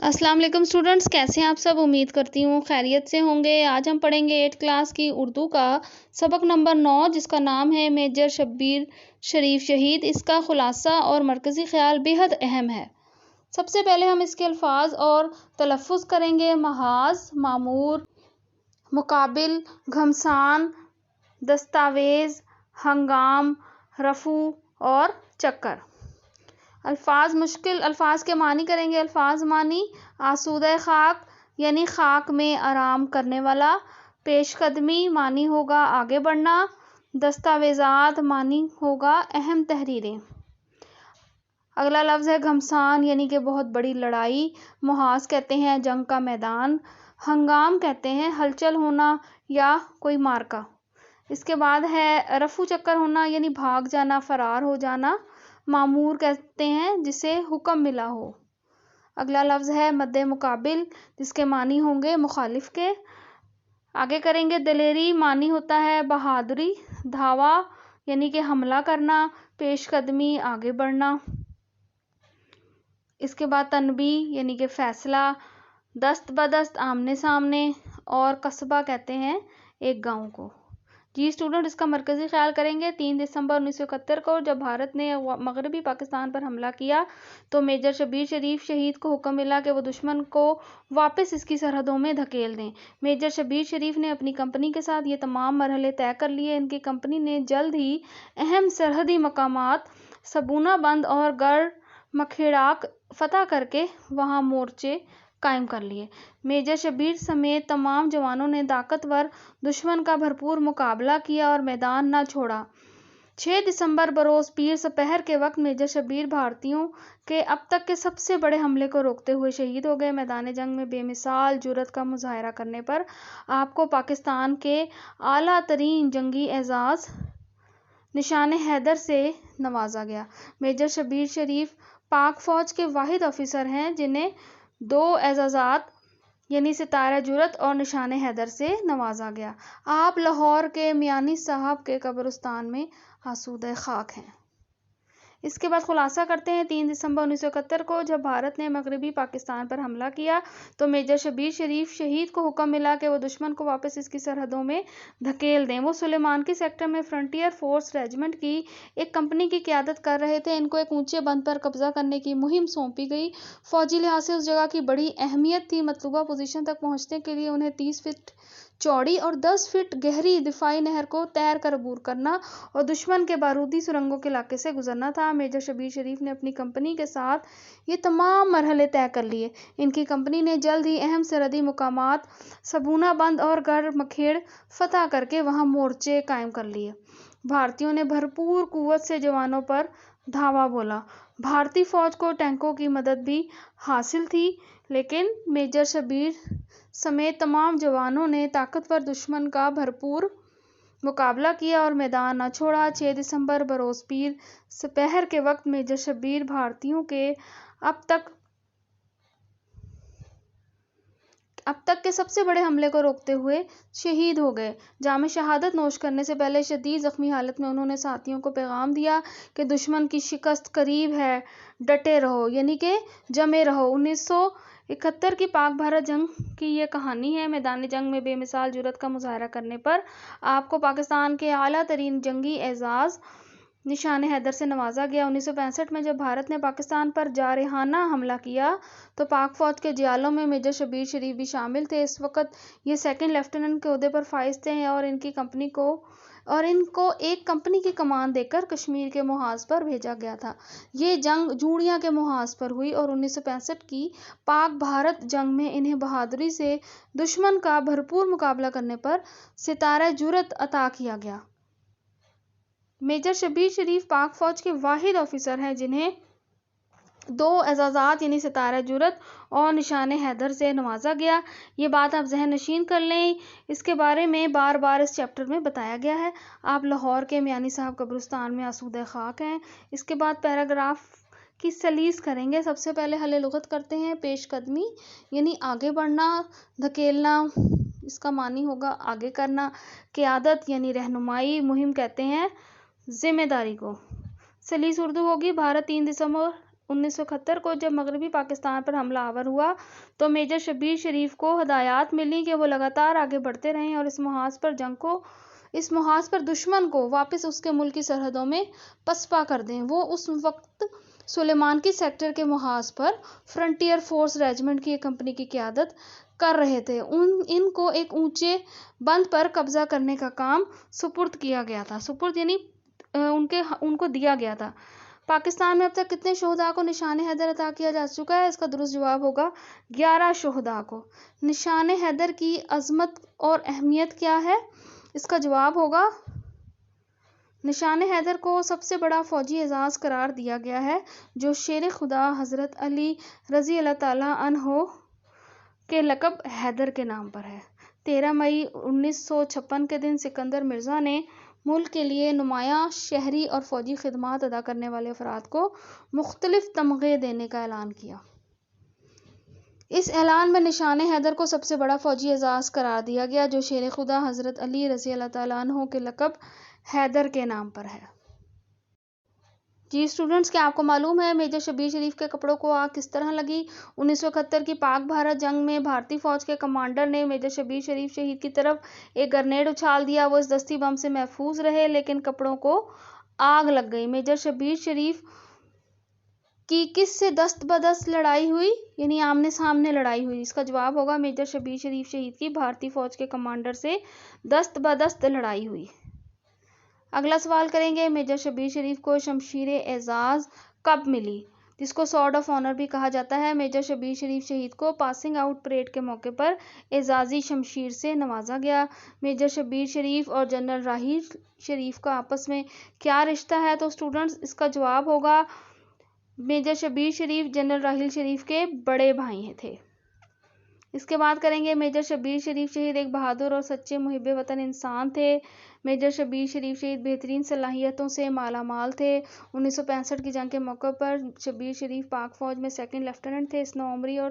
السلام علیکم اسٹوڈنٹس، کیسے ہیں آپ سب؟ امید کرتی ہوں خیریت سے ہوں گے۔ آج ہم پڑھیں گے 8 کلاس کی اردو کا سبق نمبر 9، جس کا نام ہے میجر شبیر شریف شہید۔ اس کا خلاصہ اور مرکزی خیال بیحد اہم ہے۔ سب سے پہلے ہم اس کے الفاظ اور تلفظ کریں گے۔ محاذ، مامور، مقابل، گھمسان، دستاویز، ہنگام، رفوع اور چکر۔ الفاظ مشکل الفاظ کے معنی کریں گے۔ الفاظ معنی: آسودہ خاک یعنی خاک میں آرام کرنے والا۔ پیش قدمی معنی ہوگا آگے بڑھنا۔ دستاویزات معنی ہوگا اہم تحریریں۔ اگلا لفظ ہے گھمسان یعنی کہ بہت بڑی لڑائی۔ محاذ کہتے ہیں جنگ کا میدان۔ ہنگام کہتے ہیں ہلچل ہونا یا کوئی معرکہ۔ اس کے بعد ہے رفوع، چکر ہونا یعنی بھاگ جانا، فرار ہو جانا۔ مامور کہتے ہیں جسے حکم ملا ہو۔ اگلا لفظ ہے مد مقابل، جس کے معنی ہوں گے مخالف کے۔ آگے کریں گے دلیری، معنی ہوتا ہے بہادری۔ دھاوا یعنی کہ حملہ کرنا، پیش قدمی، آگے بڑھنا۔ اس کے بعد تنبیہ یعنی کہ فیصلہ، دست بدست، آمنے سامنے۔ اور قصبہ کہتے ہیں ایک گاؤں کو۔ جی اسٹوڈنٹ، اس کا مرکزی خیال کریں گے۔ 3 دسمبر 1971 کو جب بھارت نے مغربی پاکستان پر حملہ کیا تو میجر شبیر شریف شہید کو حکم ملا کہ وہ دشمن کو واپس اس کی سرحدوں میں دھکیل دیں۔ میجر شبیر شریف نے اپنی کمپنی کے ساتھ یہ تمام مرحلے طے کر لیے۔ ان کی کمپنی نے جلد ہی اہم سرحدی مقامات سبونا بند اور گڑھ مکھیڑاک فتح کر کے وہاں مورچے قائم کر لیے۔ میجر شبیر سمیت تمام جوانوں نے طاقتور دشمن کا بھرپور مقابلہ کیا اور میدان نہ چھوڑا۔ 6 دسمبر بروز پیر سپہر کے وقت میجر شبیر بھارتیوں کے اب تک کے سب سے بڑے حملے کو روکتے ہوئے شہید ہو گئے۔ میدان جنگ میں بے مثال جرأت کا مظاہرہ کرنے پر آپ کو پاکستان کے اعلیٰ ترین جنگی اعزاز نشان حیدر سے نوازا گیا۔ میجر شبیر شریف پاک فوج کے واحد آفیسر ہیں جنہیں 2 اعزازات یعنی ستارہ جرأت اور نشان حیدر سے نوازا گیا۔ آپ لاہور کے میانی صاحب کے قبرستان میں آسودہ خاک ہیں۔ اس کے بعد خلاصہ کرتے ہیں۔ 3 دسمبر 1971 کو جب بھارت نے مغربی پاکستان پر حملہ کیا تو میجر شبیر شریف شہید کو حکم ملا کہ وہ دشمن کو واپس اس کی سرحدوں میں دھکیل دیں۔ وہ سلیمانکی سیکٹر میں فرنٹیئر فورس ریجمنٹ کی ایک کمپنی کی قیادت کر رہے تھے۔ ان کو ایک اونچے بند پر قبضہ کرنے کی مہم سونپی گئی۔ فوجی لحاظ سے اس جگہ کی بڑی اہمیت تھی۔ مطلوبہ پوزیشن تک پہنچنے کے لیے انہیں 30 فٹ چوڑی اور 10 فٹ گہری دفاعی نہر کو تیر کر عبور کرنا اور دشمن کے بارودی سرنگوں کے علاقے سے گزرنا تھا۔ میجر شبیر شریف نے اپنی کمپنی کے ساتھ یہ تمام مرحلے طے کر لیے۔ ان کی کمپنی نے جلد ہی اہم سرحدی مقامات سبونا بند اور گڑھ مکھیڑ فتح کر کے وہاں مورچے قائم کر لیے۔ بھارتیوں نے بھرپور قوت سے جوانوں پر دھاوا بولا۔ بھارتی فوج کو ٹینکوں کی مدد بھی حاصل تھی، لیکن میجر شبیر سمیت تمام جوانوں نے طاقتور دشمن کا بھرپور مقابلہ کیا اور میدان نہ چھوڑا۔ 6 دسمبر بروز پیر سپہر کے وقت میجر شبیر بھارتیوں کے اب تک کے سب سے بڑے حملے کو روکتے ہوئے شہید ہو گئے۔ جام شہادت نوش کرنے سے پہلے شدید زخمی حالت میں انہوں نے ساتھیوں کو پیغام دیا کہ دشمن کی شکست قریب ہے، ڈٹے رہو یعنی کہ جمے رہو۔ 1971 کی پاک بھارت جنگ کی یہ کہانی ہے۔ میدان جنگ میں بے مثال جرأت کا مظاہرہ کرنے پر آپ کو پاکستان کے اعلیٰ ترین جنگی اعزاز نشان حیدر سے نوازا گیا۔ 1965 میں جب بھارت نے پاکستان پر جارحانہ حملہ کیا تو پاک فوج کے جیالوں میں میجر شبیر شریف بھی شامل تھے۔ اس وقت یہ سیکنڈ لیفٹیننٹ کے عہدے پر فائز تھے اور ان کو ایک کمپنی کی کمان دے کر کشمیر کے محاذ پر بھیجا گیا تھا۔ یہ جنگ جوڑیاں کے محاذ پر ہوئی اور 1965 کی پاک بھارت جنگ میں انہیں بہادری سے دشمن کا بھرپور مقابلہ کرنے پر ستارہ جرأت عطا کیا گیا۔ میجر شبیر شریف پاک فوج کے واحد آفیسر ہیں جنہیں 2 اعزازات یعنی ستارہ جرأت اور نشان حیدر سے نوازا گیا۔ یہ بات آپ ذہن نشین کر لیں، اس کے بارے میں بار بار اس چیپٹر میں بتایا گیا ہے۔ آپ لاہور کے میانی صاحب قبرستان میں آسودہ خاک ہیں۔ اس کے بعد پیراگراف کی سلیس کریں گے۔ سب سے پہلے حل لغت کرتے ہیں۔ پیش قدمی یعنی آگے بڑھنا، دھکیلنا اس کا معنی ہوگا آگے کرنا۔ قیادت یعنی رہنمائی، مہم کہتے ہیں ذمہ داری کو۔ سلیس اردو ہوگی: بھارت 3 دسمبر 1971 کو جب مغربی پاکستان پر حملہ آور ہوا تو میجر شبیر شریف کو ہدایات ملی کہ وہ لگاتار آگے بڑھتے رہیں اور اس محاذ پر دشمن کو واپس اس کے ملک کی سرحدوں میں پسپا کر دیں۔ وہ اس وقت سلیمان کی سیکٹر کے محاذ پر فرنٹیئر فورس ریجمنٹ کی ایک کمپنی کی قیادت کر رہے تھے۔ ان کو ایک اونچے بند پر قبضہ کرنے کا کام سپرد کیا گیا تھا۔ سپرد یعنی ان کو دیا گیا تھا۔ پاکستان میں اب تک کتنے شہداء کو نشان حیدر عطا کیا جا چکا ہے؟ اس کا درست جواب ہوگا 11 شہداء کو۔ نشان حیدر کی عظمت اور اہمیت کیا ہے؟ اس کا جواب ہوگا نشان حیدر کو سب سے بڑا فوجی اعزاز قرار دیا گیا ہے جو شیر خدا حضرت علی رضی اللہ تعالیٰ عنہ کے لقب حیدر کے نام پر ہے۔ 13 مئی 1956 کے دن سکندر مرزا نے ملک کے لیے نمایاں شہری اور فوجی خدمات ادا کرنے والے افراد کو مختلف تمغے دینے کا اعلان کیا۔ اس اعلان میں نشان حیدر کو سب سے بڑا فوجی اعزاز قرار دیا گیا جو شیر خدا حضرت علی رضی اللہ تعالیٰ عنہ کے لقب حیدر کے نام پر ہے۔ جی اسٹوڈنٹس، کیا آپ کو معلوم ہے میجر شبیر شریف کے کپڑوں کو آگ کس طرح لگی؟ 1971 کی پاک بھارت جنگ میں بھارتی فوج کے کمانڈر نے میجر شبیر شریف شہید کی طرف ایک گرنیڈ اچھال دیا۔ وہ اس دستی بم سے محفوظ رہے لیکن کپڑوں کو آگ لگ گئی۔ میجر شبیر شریف کی کس سے دست بدست لڑائی ہوئی؟ یعنی آمنے سامنے لڑائی ہوئی۔ اس کا جواب ہوگا میجر شبیر شریف شہید کی بھارتی فوج کے کمانڈر سے دست بدست لڑائی ہوئی۔ اگلا سوال کریں گے، میجر شبیر شریف کو شمشیر اعزاز کب ملی؟ جس کو سارڈ آف آنر بھی کہا جاتا ہے۔ میجر شبیر شریف شہید کو پاسنگ آؤٹ پریڈ کے موقع پر اعزازی شمشیر سے نوازا گیا۔ میجر شبیر شریف اور جنرل راحیل شریف کا آپس میں کیا رشتہ ہے؟ تو اسٹوڈنٹس اس کا جواب ہوگا میجر شبیر شریف جنرل راحیل شریف کے بڑے بھائی تھے۔ اس کے بعد کریں گے، میجر شبیر شریف شہید ایک بہادر اور سچے محب وطن انسان تھے۔ میجر شبیر شریف شہید بہترین صلاحیتوں سے مالا مال تھے۔ 1965 کی جنگ کے موقع پر شبیر شریف پاک فوج میں سیکنڈ لیفٹیننٹ تھے۔ اس نوعمری اور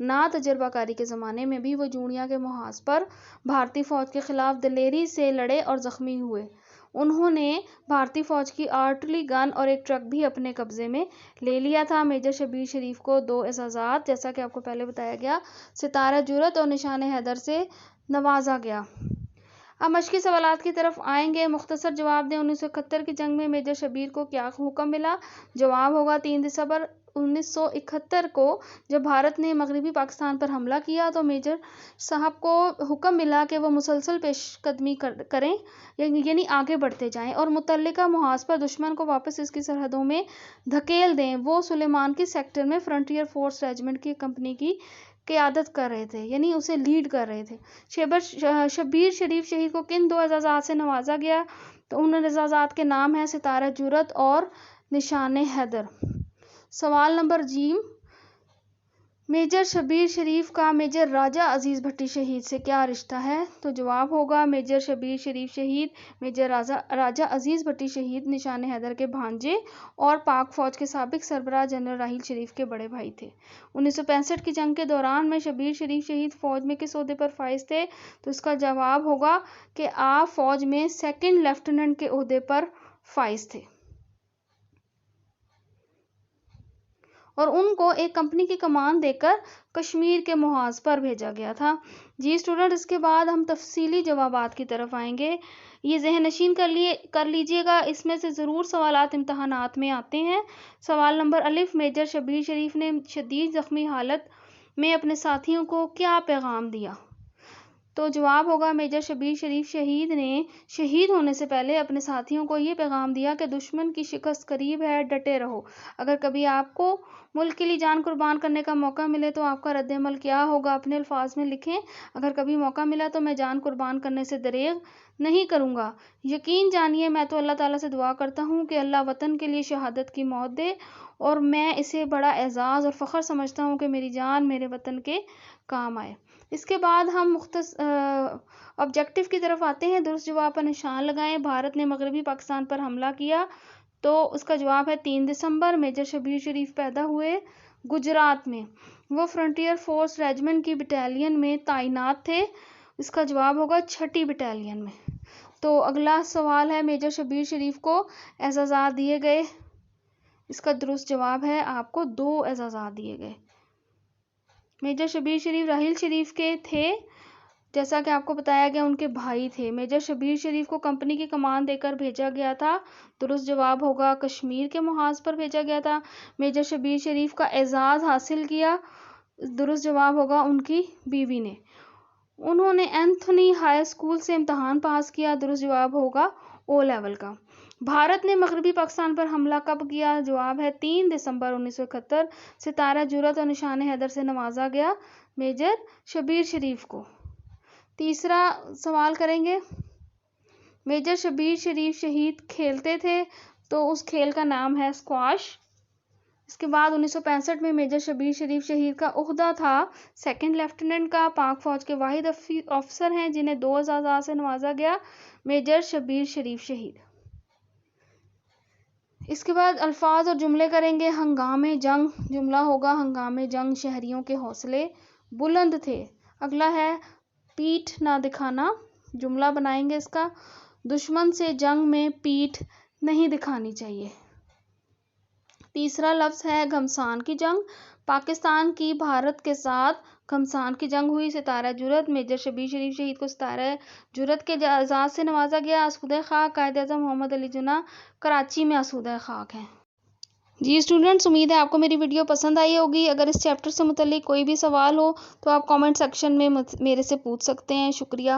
نا تجربہ کاری کے زمانے میں بھی وہ جونیا کے محاذ پر بھارتی فوج کے خلاف دلیری سے لڑے اور زخمی ہوئے۔ انہوں نے بھارتی فوج کی آرٹلری گن اور ایک ٹرک بھی اپنے قبضے میں لے لیا تھا۔ میجر شبیر شریف کو 2 اعزازات جیسا کہ آپ کو پہلے بتایا گیا، ستارہ جرأت اور نشان حیدر سے نوازا گیا۔ اب مشقی سوالات کی طرف آئیں گے، مختصر جواب دیں۔ 1971 کی جنگ میں میجر شبیر کو کیا حکم ملا؟ جواب ہوگا 3 دسمبر 1971 کو جب بھارت نے مغربی پاکستان پر حملہ کیا تو میجر صاحب کو حکم ملا کہ وہ مسلسل پیش قدمی کریں، یعنی آگے بڑھتے جائیں اور متعلقہ محاذ پر دشمن کو واپس اس کی سرحدوں میں دھکیل دیں۔ وہ سلیمان کی سیکٹر میں فرنٹیئر فورس ریجمنٹ کی کمپنی کی قیادت کر رہے تھے، یعنی اسے لیڈ کر رہے تھے۔ شبیر شریف شہید کو کن 2 اعزازات سے نوازا گیا؟ تو ان اعزازات کے نام ہیں ستارہ جرأت اور نشان حیدر۔ سوال نمبر ج، میجر شبیر شریف کا میجر راجہ عزیز بھٹی شہید سے کیا رشتہ ہے؟ تو جواب ہوگا میجر شبیر شریف شہید میجر راجہ عزیز بھٹی شہید نشان حیدر کے بھانجے اور پاک فوج کے سابق سربراہ جنرل راحیل شریف کے بڑے بھائی تھے۔ 1965 کی جنگ کے دوران میں شبیر شریف شہید فوج میں کس عہدے پر فائز تھے؟ تو اس کا جواب ہوگا کہ آپ فوج میں سیکنڈ لیفٹیننٹ کے عہدے پر فائز تھے اور ان کو ایک کمپنی کی کمان دے کر کشمیر کے محاذ پر بھیجا گیا تھا۔ جی اسٹوڈنٹ، اس کے بعد ہم تفصیلی جوابات کی طرف آئیں گے، یہ ذہن نشین کر لیجئے گا، اس میں سے ضرور سوالات امتحانات میں آتے ہیں۔ سوال نمبر ا، میجر شبیر شریف نے شدید زخمی حالت میں اپنے ساتھیوں کو کیا پیغام دیا؟ تو جواب ہوگا میجر شبیر شریف شہید نے شہید ہونے سے پہلے اپنے ساتھیوں کو یہ پیغام دیا کہ دشمن کی شکست قریب ہے، ڈٹے رہو۔ اگر کبھی آپ کو ملک کے لیے جان قربان کرنے کا موقع ملے تو آپ کا رد عمل کیا ہوگا؟ اپنے الفاظ میں لکھیں۔ اگر کبھی موقع ملا تو میں جان قربان کرنے سے دریغ نہیں کروں گا۔ یقین جانیے میں تو اللہ تعالیٰ سے دعا کرتا ہوں کہ اللہ وطن کے لیے شہادت کی موت دے اور میں اسے بڑا اعزاز اور فخر سمجھتا ہوں کہ میری جان میرے وطن کے کام آئے۔ اس کے بعد ہم آبجیکٹو کی طرف آتے ہیں، درست جواب پر نشان لگائیں۔ بھارت نے مغربی پاکستان پر حملہ کیا، تو اس کا جواب ہے 3 دسمبر۔ میجر شبیر شریف پیدا ہوئے گجرات میں، وہ فرنٹیئر فورس ریجمنٹ کی بٹالین میں تعینات تھے، اس کا جواب ہوگا 6ٹی بٹالین میں۔ تو اگلا سوال ہے، میجر شبیر شریف کو اعزازات دیے گئے اس کا درست جواب ہے آپ کو 2 اعزازات دیے گئے۔ میجر شبیر شریف راحیل شریف کے تھے، جیسا کہ آپ کو بتایا گیا ان کے بھائی تھے۔ میجر شبیر شریف کو کمپنی کی کمان دے کر بھیجا گیا تھا، درست جواب ہوگا کشمیر کے محاذ پر بھیجا گیا تھا۔ میجر شبیر شریف کا اعزاز حاصل کیا، درست جواب ہوگا ان کی بیوی نے۔ انہوں نے اینتھونی ہائی اسکول سے امتحان پاس کیا، درست جواب ہوگا او لیول کا۔ بھارت نے مغربی پاکستان پر حملہ کب کیا؟ جواب ہے 3 دسمبر 1971۔ ستارہ جرأت اور نشان حیدر سے نوازا گیا میجر شبیر شریف کو۔ تیسرا سوال کریں گے، میجر شبیر شریف شہید کھیلتے تھے تو اس کھیل کا نام ہے اسکواش۔ اس کے بعد 1965 میں میجر شبیر شریف شہید کا عہدہ تھا سیکنڈ لیفٹیننٹ کا۔ پاک فوج کے واحد افسر ہیں جنہیں 2 اعزازات سے نوازا گیا، میجر شبیر شریف شہید۔ اس کے بعد الفاظ اور جملے کریں گے۔ ہنگام جنگ، جملہ ہوگا ہنگام جنگ شہریوں کے حوصلے بلند تھے۔ اگلا ہے پیٹھ نہ دکھانا، جملہ بنائیں گے اس کا۔ دشمن سے جنگ میں پیٹھ نہیں دکھانی چاہیے۔ تیسرا لفظ ہے گھمسان کی جنگ، پاکستان کی بھارت کے ساتھ گھمسان کی جنگ ہوئی۔ ستارہ جرأت، میجر شبیر شریف شہید کو ستارہ جرأت کے اعزاز سے نوازا گیا۔ آسودہ خاک، قائد اعظم محمد علی جناح کراچی میں آسودہ خاک ہیں۔ جی اسٹوڈنٹس، امید ہے آپ کو میری ویڈیو پسند آئی ہوگی۔ اگر اس چیپٹر سے متعلق کوئی بھی سوال ہو تو آپ کامنٹ سیکشن میں میرے سے پوچھ سکتے ہیں۔ شکریہ۔